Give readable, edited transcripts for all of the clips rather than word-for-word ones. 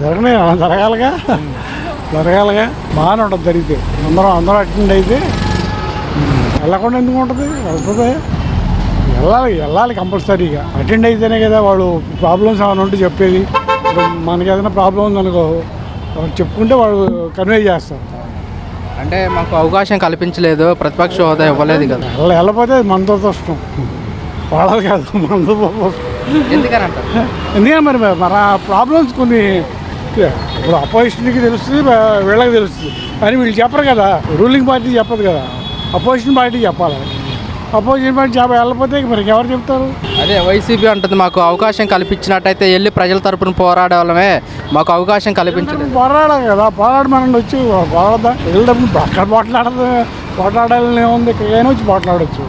జరగాలిగా బాగానే ఉంటుంది జరిగితే అందరూ అటెండ్ అయితే వెళ్ళకుండా ఎందుకు ఉంటుంది వెళ్తుంది వెళ్ళాలి కంపల్సరీగా అటెండ్ అయితేనే కదా వాళ్ళు ప్రాబ్లమ్స్ ఏమైనా ఉంటే చెప్పేది. ఇప్పుడు మనకి ఏదైనా ప్రాబ్లం ఉందనుకో చెప్పుకుంటే వాళ్ళు కన్వే చేస్తారు. అంటే మాకు అవకాశం కల్పించలేదు, ప్రతిపక్ష హోదా ఇవ్వలేదు కదా. వెళ్ళకపోతే మనతో ఇష్టం వాళ్ళది కాదు, మనతో ఎందుకని అంటారు? ఎందుకంటే మరి ఆ ప్రాబ్లమ్స్ కొన్ని ఇప్పుడు అపోజిషన్కి తెలుస్తుంది, వీళ్ళకి తెలుస్తుంది, కానీ వీళ్ళు చెప్పరు కదా. రూలింగ్ పార్టీ చెప్పదు కదా, అపోజిషన్ పార్టీ చెప్పాలి. అపోజిషన్ పార్టీ వెళ్ళకపోతే మరి ఎవరు చెప్తారు? అదే వైసీపీ అంటుంది మాకు అవకాశం కల్పించినట్టయితే వెళ్ళి ప్రజల తరపున పోరాడే వాళ్ళమే, మాకు అవకాశం కల్పించలేదు. పోరాడాలి కదా, పోరాడమనండి వచ్చి పోరాడదా. వెళ్ళినప్పుడు అక్కడ పోట్లాడాలని ఏముంది, ఎక్కడికైనా వచ్చి పోట్లాడవచ్చు,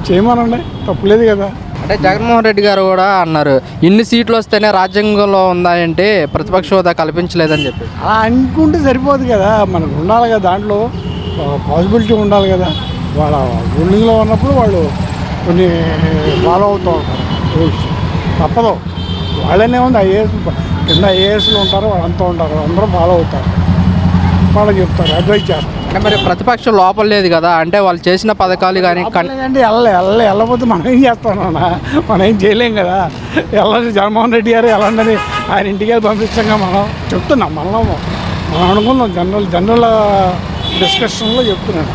చేయమనండి, తప్పులేదు కదా. అంటే జగన్మోహన్ రెడ్డి గారు కూడా అన్నారు ఇన్ని సీట్లు వస్తేనే రాజ్యాంగంలో ఉందంటే ప్రతిపక్ష హోదా కల్పించలేదని చెప్పి. అలా అనుకుంటే సరిపోదు కదా, మనకు ఉండాలి కదా, దాంట్లో పాసిబిలిటీ ఉండాలి కదా. వాళ్ళ రూలింగ్లో ఉన్నప్పుడు వాళ్ళు కొన్ని ఫాలో అవుతూ ఉంటారు రూల్స్, తప్పదు. వాళ్ళనే ఉంది కింద ఐఏఎస్లు ఉంటారు, వాళ్ళంతా ఉంటారు, అందరూ ఫాలో అవుతారు, వాళ్ళు చెప్తారు, అడ్వైజ్ చేస్తారు. అంటే మరి ప్రతిపక్షం లోపల లేదు కదా, అంటే వాళ్ళు చేసిన పథకాలు కానీ అంటే వెళ్ళకపోతే మనం ఏం చేస్తామన్నా, మనం ఏం చేయలేం కదా. వెళ్ళండి జగన్మోహన్ రెడ్డి గారు వెళ్ళండి ఆయన ఇంటికి వెళ్ళి పంపించాక మనం చెప్తున్నాం, మనం అనుకున్నాం జనరల్ డిస్కషన్లో చెప్తున్నాను.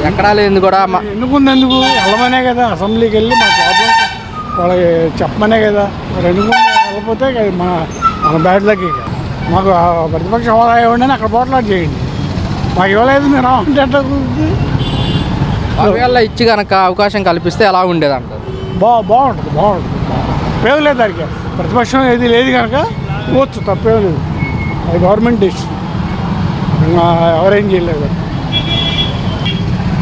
ఎక్కడా లేదు కూడా ఎందుకు వెళ్ళమనే కదా, అసెంబ్లీకి వెళ్ళి మా ప్రాబ్లమ్స్ వాళ్ళకి చెప్పమనే కదా. మరి ఎందుకు వెళ్ళకపోతే మన బ్యాడ్లకి మాకు ప్రతిపక్ష హోదా ఇవ్వండి అక్కడ పోట్లాట్ చేయండి, మాకు ఇవ్వలేదు మీరు అంటే ఒకవేళ ఇచ్చి కనుక అవకాశం కల్పిస్తే ఎలా ఉండేది అంటారు? బాగుంటుంది తప్పేం లేదు. దానికి ప్రతిపక్షం ఏది లేదు కనుక పోవచ్చు, తప్పేం లేదు. అది గవర్నమెంట్ ఇష్యూ, ఎవరేం చేయలేదు.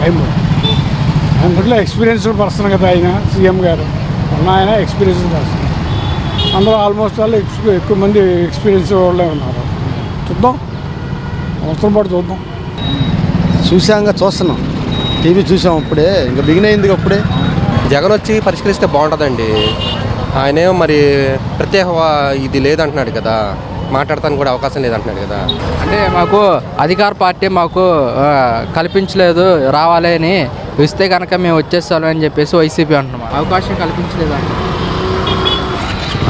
ఆయన కూడా ఎక్స్పీరియన్స్డ్ పర్సన్ కదా, ఆయన సీఎం గారు ఆయన ఎక్స్పీరియన్స్డ్ పర్సన్. అందరూ ఆల్మోస్ట్ వాళ్ళు ఎక్కువ మంది ఎక్స్పీరియన్స్ వాళ్ళే ఉన్నారు. చూద్దాం, అవసరం పాటు చూద్దాం. చూస్తున్నాం, టీవీ చూసాం, అప్పుడే ఇంకా బిగిన్ అయింది. అప్పుడే జగన్ వచ్చి పరిష్కరిస్తే బాగుంటుందండి. ఆయనేమో మరి ప్రత్యేక ఇది లేదంటున్నాడు కదా, మాట్లాడటానికి కూడా అవకాశం లేదంటున్నాడు కదా. అంటే మాకు అధికార పార్టీ మాకు కల్పించలేదు, రావాలి అని ఇస్తే కనుక మేము వచ్చేస్తాం అని చెప్పేసి వైసీపీ అంటున్నాం. అవకాశం కల్పించలేదు అంట.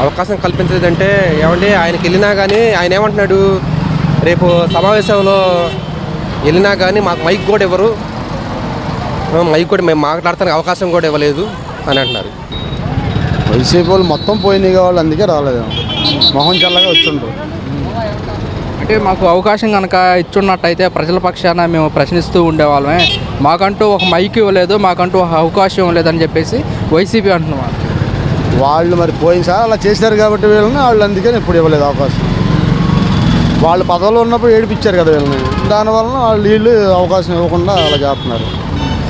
అవకాశం కల్పించలేదంటే ఏమండి, ఆయనకి వెళ్ళినా కానీ ఆయన ఏమంటున్నాడు, రేపు సమావేశంలో వెళ్ళినా కానీ మాకు మైక్ కూడా ఇవ్వరు, మైక్ కూడా మేము మాట్లాడటానికి అవకాశం కూడా ఇవ్వలేదు అని అంటున్నారు. వైసీపీ వాళ్ళు మొత్తం పోయినాయి కావాలి, అందుకే రాలేదు, మొహం చల్లగా వచ్చిండ్రు. అంటే మాకు అవకాశం కనుక ఇచ్చున్నట్టయితే ప్రజల పక్షాన మేము ప్రశ్నిస్తూ ఉండేవాళ్ళమే, మాకంటూ ఒక మైక్ ఇవ్వలేదు, మాకంటూ ఒక అవకాశం ఇవ్వలేదని చెప్పేసి వైసీపీ అంటున్నాం. వాళ్ళు మరి పోయినసారి అలా చేశారు కాబట్టి వీళ్ళని, వాళ్ళు అందుకని ఇప్పుడు ఇవ్వలేదు అవకాశం. వాళ్ళు పదవులు ఉన్నప్పుడు ఏడిపించారు కదా వీళ్ళని, దానివల్ల వీళ్ళు అవకాశం ఇవ్వకుండా అలా చేస్తున్నారు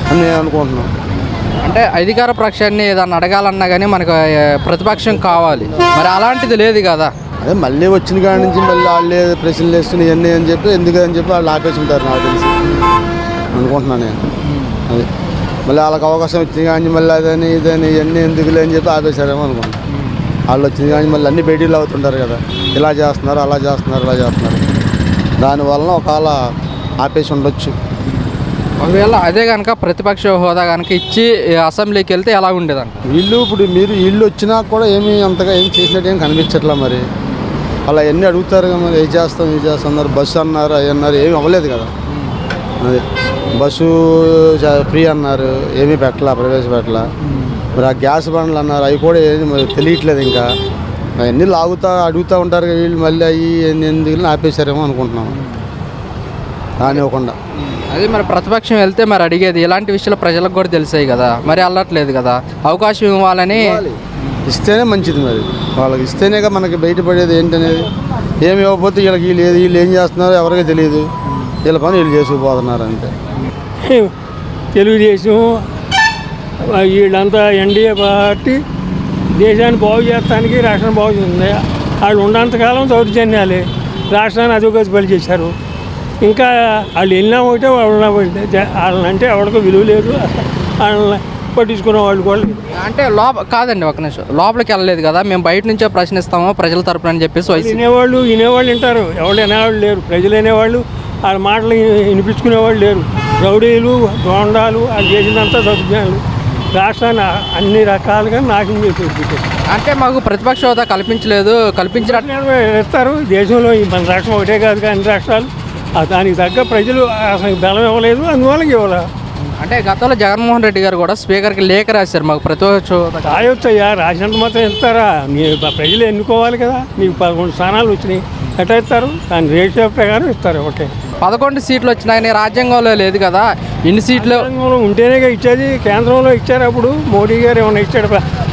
అని నేను అనుకుంటున్నాను. అంటే అధికార పక్షాన్ని ఏదన్నా అడగాలన్నా కానీ మనకు ప్రతిపక్షం కావాలి, మరి అలాంటిది లేదు కదా. అదే మళ్ళీ వచ్చిన కాడి నుంచి మళ్ళీ వాళ్ళే ప్రశ్నలు వేస్తున్నాయి ఇవన్నీ అని చెప్పి ఎందుకని చెప్పి వాళ్ళు ఆపేసుకుంటారు నాకు తెలిసి అనుకుంటున్నాను నేను. అది మళ్ళీ వాళ్ళకి అవకాశం వచ్చింది కానీ మళ్ళీ అదని ఇదని ఇవన్నీ ఎందుకులే అని చెప్పి ఆపేశారేమో అనుకుంటున్నాను. వాళ్ళు వచ్చింది కానీ మళ్ళీ అన్ని భేటీలు అవుతుంటారు కదా, ఇలా చేస్తున్నారు అలా చేస్తున్నారు ఇలా చేస్తున్నారు, దానివల్ల ఒకవేళ ఆపేసి ఉండొచ్చు. ఒకవేళ అదే కనుక ప్రతిపక్ష హోదా కనుక ఇచ్చి అసెంబ్లీకి వెళ్తే ఎలా ఉండేదంట. ఇప్పుడు వీళ్ళు వచ్చినా కూడా ఏమీ అంతగా ఏం చేసినట్టు ఏం కనిపించట్లా. మరి అలా ఎన్ని అడుగుతారు కదా, మరి ఏం చేస్తున్నారు, బస్సు అన్నారు అవి అన్నారు, ఏమి అవ్వలేదు కదా. అది బస్సు ఫ్రీ అన్నారు, ఏమీ పెట్టలా, ప్రవేశపెట్టలా. మరి ఆ గ్యాస్ బండ్లు అన్నారు, అవి కూడా ఏది మరి తెలియట్లేదు. ఇంకా అవన్నీ అడుగుతూ ఉంటారు వీళ్ళు, మళ్ళీ అవి ఎందుకు ఆపేశారేమో అనుకుంటున్నాము రానివ్వకుండా. అదే మరి ప్రతిపక్షం వెళ్తే మరి అడిగేది ఇలాంటి విషయాలు ప్రజలకు కూడా తెలిసాయి కదా, మరి వెళ్ళట్లేదు కదా. అవకాశం ఇవ్వాలని ఇస్తేనే మంచిది, మరి వాళ్ళకి ఇస్తేనేగా మనకి బయటపడేది ఏంటనేది. ఏమి ఇవ్వకపోతే వీళ్ళకి వీళ్ళు ఏం చేస్తున్నారో ఎవరికీ తెలియదు, వీళ్ళ పని వీళ్ళు చేసుకుపోతున్నారు అంతే. తెలుగుదేశం వీళ్ళంతా ఎన్డీఏ పార్టీ దేశాన్ని బాగు చేస్తానికి రాష్ట్రం బాగుంది. వాళ్ళు ఉన్నంతకాలం దౌర్జన్యాలే, రాష్ట్రాన్ని అధోగతి బలి చేశారు. ఇంకా వాళ్ళు వెళ్ళినా ఒకటే వాళ్ళంటే ఎవరికో విలువ లేదు. వాళ్ళని పట్టించుకునే వాళ్ళు కూడా లేరు. అంటే కాదండి ఒక నిమిషం, లోపలికి వెళ్ళలేదు కదా, మేము బయట నుంచే ప్రశ్నిస్తాము ప్రజల తరపున అని చెప్పేసి వైసీపీ వినేవాళ్ళు వింటారు, ఎవరు వినేవాళ్ళు లేరు. ప్రజలు వినేవాళ్ళు వాళ్ళ మాటలు వినిపించుకునేవాళ్ళు లేరు. రౌడీలు దోండాలు వాళ్ళు చేసినంత దౌర్జన్యాలు రాష్ట్రాన్ని అన్ని రకాలుగా నాశనం చేసి పెట్టారు. అంటే మాకు ప్రతిపక్ష హోదా కల్పించినట్టు ఇస్తారు. దేశంలో మన రాష్ట్రం ఒకటే కాదు కానీ అన్ని రాష్ట్రాలు దానికి తగ్గ ప్రజలు అసలు బలం ఇవ్వలేదు, అందువల్ల ఇవ్వాలి. అంటే గతంలో జగన్మోహన్ రెడ్డి గారు కూడా స్పీకర్కి లేఖ రాశారు మాకు ప్రతిపక్ష హోదా రాయొచ్చయ్యా, రాసినంత మాత్రం ఇస్తారా? ప్రజలు ఎన్నుకోవాలి కదా. మీకు 11 స్థానాలు వచ్చినాయి, ఎట్లా ఇస్తారు? దాని రేషియో ప్రకారం ఇస్తారు. ఒకటే 11 సీట్లు వచ్చినాయని రాజ్యాంగంలో లేదు కదా, ఇన్ని సీట్లు తెలంగాణలో ఉంటేనే ఇచ్చేది. కేంద్రంలో ఇచ్చారు అప్పుడు మోడీ గారు ఏమైనా ఇచ్చాడు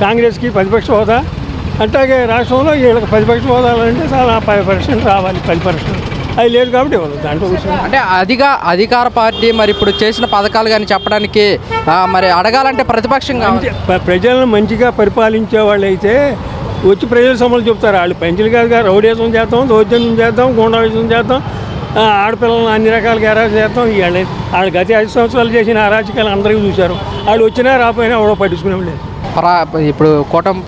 కాంగ్రెస్కి ప్రతిపక్ష హోదా. అట్లాగే రాష్ట్రంలో వీళ్ళకి ప్రతిపక్ష హోదాలు అంటే చాలా 5% రావాలి, 10%. అది లేదు కాబట్టి ఇవ్వదు. దాంట్లో అంటే అధికార పార్టీ మరి ఇప్పుడు చేసిన పథకాలు కానీ చెప్పడానికి మరి అడగాలంటే ప్రతిపక్షం కావాలి. ప్రజలను మంచిగా పరిపాలించే వాళ్ళు అయితే వచ్చి ప్రజల సమస్యలు చెప్తారు. వాళ్ళు పెంచులు కాదుగా, రౌడీసం చేద్దాం, దౌర్జన్యం చేద్దాం, గూండాయిజం చేద్దాం, ఆడపిల్లలను అన్ని రకాలుగా అరాజు చేద్దాం. వాళ్ళు గత 5 సంవత్సరాలు చేసిన అరాచకాలు అందరికీ చూశారు. వాళ్ళు వచ్చినా రాకపోయినా ఎవడో పట్టించుకునే లేదు. ఇప్పుడు కూటమి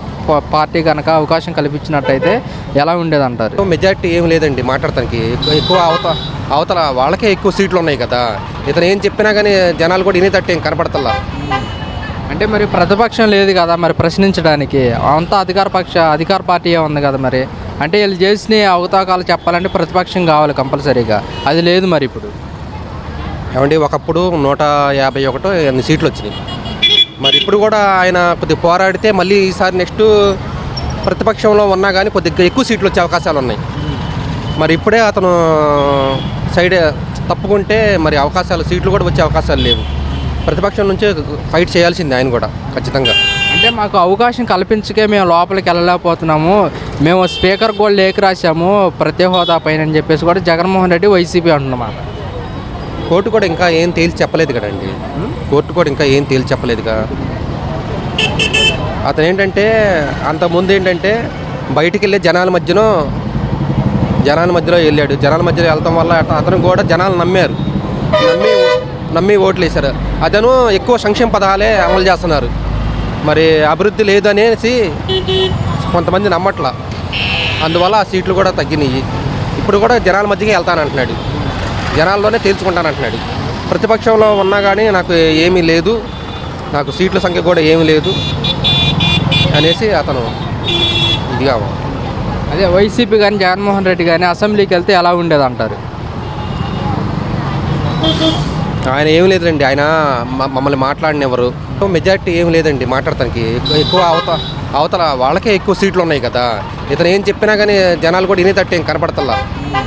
పార్టీ కనుక అవకాశం కల్పించినట్టయితే ఎలా ఉండేది అంటారు? మెజారిటీ ఏం లేదండి మాట్లాడటానికి. ఎక్కువ అవతల వాళ్ళకే ఎక్కువ సీట్లు ఉన్నాయి కదా. ఇతను ఏం చెప్పినా కానీ జనాలు కూడా వినేటట్టు ఏం కనపడతల్లా. అంటే మరి ప్రతిపక్షం లేదు కదా మరి ప్రశ్నించడానికి, అంతా అధికార పార్టీ ఉంది కదా మరి. అంటే వీళ్ళు చేసిన అవతాకాలు చెప్పాలంటే ప్రతిపక్షం కావాలి కంపల్సరీగా, అది లేదు మరి ఇప్పుడు. ఏమండి ఒకప్పుడు 151 ఎన్ని సీట్లు వచ్చినాయి. మరి ఇప్పుడు కూడా ఆయన కొద్దిగా పోరాడితే మళ్ళీ ఈసారి నెక్స్ట్ ప్రతిపక్షంలో ఉన్నా కానీ కొద్దిగా ఎక్కువ సీట్లు వచ్చే అవకాశాలు ఉన్నాయి. మరి ఇప్పుడే అతను సైడ్ తప్పుకుంటే మరి సీట్లు కూడా వచ్చే అవకాశాలు లేవు. ప్రతిపక్షం నుంచే ఫైట్ చేయాల్సింది ఆయన కూడా ఖచ్చితంగా. అంటే మాకు అవకాశం కల్పించకే మేము లోపలికి వెళ్ళలేకపోతున్నాము, మేము స్పీకర్ కూడా లేఖ రాసాము ప్రత్యేక హోదా పైన అని చెప్పేసి కూడా జగన్మోహన్ రెడ్డి వైసీపీ అంటున్నమాట. కోర్టు కూడా ఇంకా ఏం తేల్చి చెప్పలేదు కదండి. కోర్టు కూడా ఇంకా ఏం తేల్చి చెప్పలేదుగా. అతను ఏంటంటే అంతకుముందు ఏంటంటే బయటికి వెళ్ళే జనాల మధ్యలో వెళ్ళాడు. జనాల మధ్యలో వెళ్తాం వల్ల అతను కూడా జనాలు నమ్మి ఓట్లు వేశారు. అతను ఎక్కువ సంక్షేమ పథకాలే అమలు చేస్తున్నారు. మరి అభివృద్ధి లేదనేసి కొంతమంది నమ్మట్లా, అందువల్ల ఆ సీట్లు కూడా తగ్గినాయి. ఇప్పుడు కూడా జనాల మధ్యకి వెళ్తానంటున్నాడు, జనాల్లోనే తేల్చుకుంటానంటున్నాడు. ప్రతిపక్షంలో ఉన్నా కానీ నాకు ఏమీ లేదు, నాకు సీట్ల సంఖ్య కూడా ఏమీ లేదు అనేసి అతను ఇదిగా. అదే వైసీపీ కానీ జగన్మోహన్ రెడ్డి కానీ అసెంబ్లీకి వెళ్తే ఎలా ఉండేది అంటారు? ఆయన ఏం లేదండి, ఆయన మమ్మల్ని మాట్లాడినెవరు. మెజారిటీ ఏం లేదండి మాట్లాడటానికి. ఎక్కువ అవతల వాళ్ళకే ఎక్కువ సీట్లు ఉన్నాయి కదా. ఇతను ఏం చెప్పినా కానీ జనాలు కూడా వినేటట్టు ఏం కనపడతల్లా.